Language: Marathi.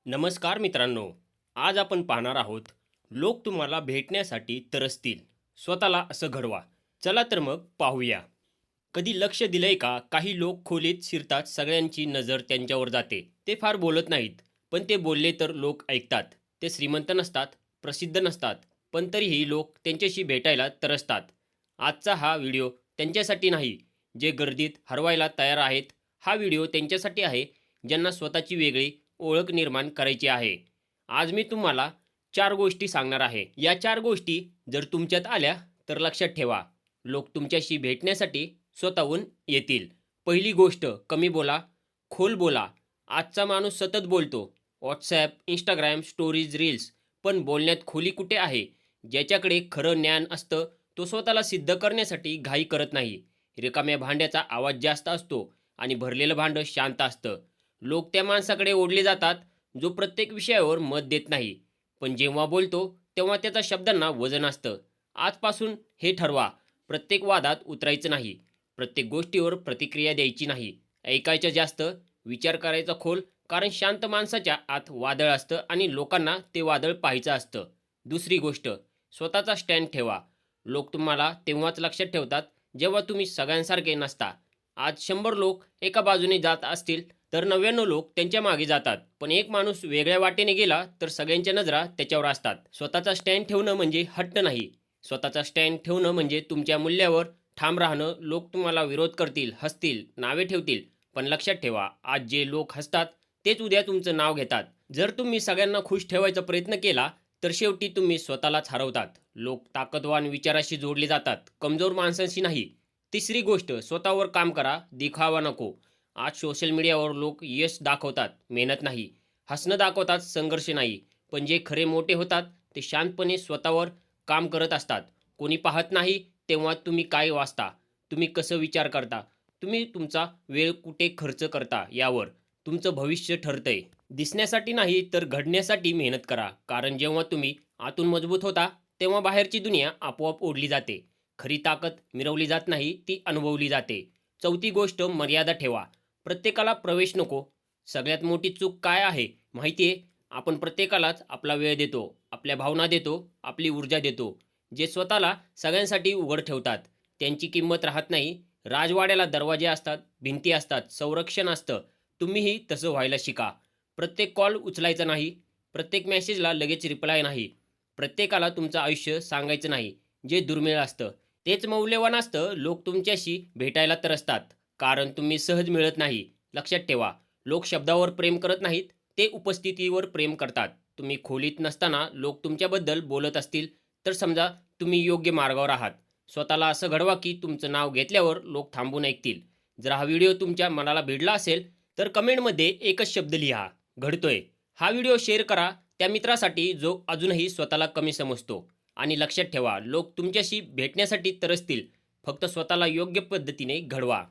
नमस्कार मित्रांनो. आज आपण पाहणार आहोत. लोक तुम्हाला भेटण्यासाठी तरसतील. स्वतःला असं घडवा. चला तर मग पाहूया. कधी लक्ष दिलंय का? काही लोक खोलीत शिरतात, सगळ्यांची नजर त्यांच्यावर जाते. ते फार बोलत नाहीत, पण ते बोलले तर लोक ऐकतात. ते श्रीमंत नसतात, प्रसिद्ध नसतात, पण तरीही लोक त्यांच्याशी भेटायला तरसतात. आजचा हा व्हिडिओ त्यांच्यासाठी नाही, जे गर्दीत हरवायला तयार आहेत. हा व्हिडिओ त्यांच्यासाठी आहे, ज्यांना स्वतःची वेगळी ओळख निर्माण करायची आहे. आज मी तुम्हाला 4 गोष्टी सांगणार आहे. या 4 गोष्टी जर तुमच्यात आल्या तर लक्षात ठेवा, लोक तुमच्याशी भेटण्यासाठी स्वतःहून येतील. पहिली गोष्ट, कमी बोला, खोल बोला. आजचा माणूस सतत बोलतो. WhatsApp, Instagram, stories, reels. पण बोलण्यात खोली कुठे आहे? ज्याच्याकडे खरं ज्ञान असतं तो स्वतःला सिद्ध करण्यासाठी घाई करत नाही. रिकाम्या भांड्याचा आवाज जास्त असतो आणि भरलेलं भांडं शांत असतं. लोक त्या माणसाकडे ओढले जातात जो प्रत्येक विषयावर मत देत नाही, पण जेव्हा बोलतो तेव्हा त्याच्या शब्दांना वजन असतं. आजपासून हे ठरवा, प्रत्येक वादात उतरायचं नाही, प्रत्येक गोष्टीवर प्रतिक्रिया द्यायची नाही, ऐकायचं जास्त, विचार करायचा खोल. कारण शांत माणसाच्या आत वादळ असतं आणि लोकांना ते वादळ पाहायचं असतं. दुसरी गोष्ट, स्वतःचा स्टँड ठेवा. लोक तुम्हाला तेव्हाच लक्षात ठेवतात जेव्हा तुम्ही सगळ्यांसारखे नसता. आज 100 लोक एका बाजूने जात असतील तर 99 लोक त्यांच्या मागे जातात. पण एक माणूस वेगळ्या वाटेने गेला तर सगळ्यांच्या नजरा त्याच्यावर असतात. स्वतःचा स्टँड ठेवणं म्हणजे हट्ट नाही. स्वतःचा स्टँड ठेवणं म्हणजे तुमच्या मूल्यावर ठाम राहणं. लोक तुम्हाला विरोध करतील, हसतील, नावे ठेवतील, पण लक्षात ठेवा, आज जे लोक हसतात तेच उद्या तुमचं नाव घेतात. जर तुम्ही सगळ्यांना खुश ठेवायचा प्रयत्न केला तर शेवटी तुम्ही स्वतःलाच हरवतात. लोक ताकदवान विचाराशी जोडले जातात, कमजोर माणसांशी नाही. तिसरी गोष्ट, स्वतःवर काम करा, दिखावा नको. आज सोशल मीडियावर लोक यश दाखवतात, मेहनत नाही. हसणं दाखवतात, संघर्ष नाही. पण जे खरे मोठे होतात ते शांतपणे स्वतःवर काम करत असतात. कोणी पाहत नाही तेव्हा तुम्ही काय वाचता, तुम्ही कसं विचार करता, तुम्ही तुमचा वेळ कुठे खर्च करता यावर तुमचं भविष्य ठरतंय. दिसण्यासाठी नाही तर घडण्यासाठी मेहनत करा. कारण जेव्हा तुम्ही आतून मजबूत होता तेव्हा बाहेरची दुनिया आपोआप ओढली जाते. खरी ताकद मिरवली जात नाही, ती अनुभवली जाते. चौथी गोष्ट, मर्यादा ठेवा. प्रत्येकाला प्रवेश नको. सगळ्यात मोठी चूक काय आहे माहिती आहे? आपण प्रत्येकालाच आपला वेळ देतो, आपल्या भावना देतो, आपली ऊर्जा देतो. जे स्वतःला सगळ्यांसाठी उघड ठेवतात त्यांची किंमत राहत नाही. राजवाड्याला दरवाजे असतात, भिंती असतात, संरक्षण असतं. तुम्हीही तसं व्हायला शिका. प्रत्येक कॉल उचलायचा नाही, प्रत्येक मेसेजला लगेच रिप्लाय नाही, प्रत्येकाला तुमचं आयुष्य सांगायचं नाही. जे दुर्मिळ असतं तेच मौल्यवान असतं. लोक तुमच्याशी भेटायला तरसतात कारण तुम्ही सहज मिळत नाही. लक्षात ठेवा, लोक शब्दावर प्रेम करत नाहीत, ते उपस्थितीवर प्रेम करतात. तुम्ही खोलीत नसताना लोक तुमच्याबद्दल बोलत असतील तर समजा तुम्ही योग्य मार्गावर आहात. स्वतःला असं घडवा की तुमचं नाव घेतल्यावर लोक थांबून ऐकतील. जर हा व्हिडिओ तुमच्या मनाला भिडला असेल तर कमेंटमध्ये एकच शब्द लिहा, घडतोय. हा व्हिडिओ शेअर करा त्या मित्रासाठी जो अजूनही स्वतःला कमी समजतो. आणि लक्षात ठेवा, लोक तुमच्याशी भेटण्यासाठी तरसतील, फक्त स्वतःला योग्य पद्धतीने घडवा.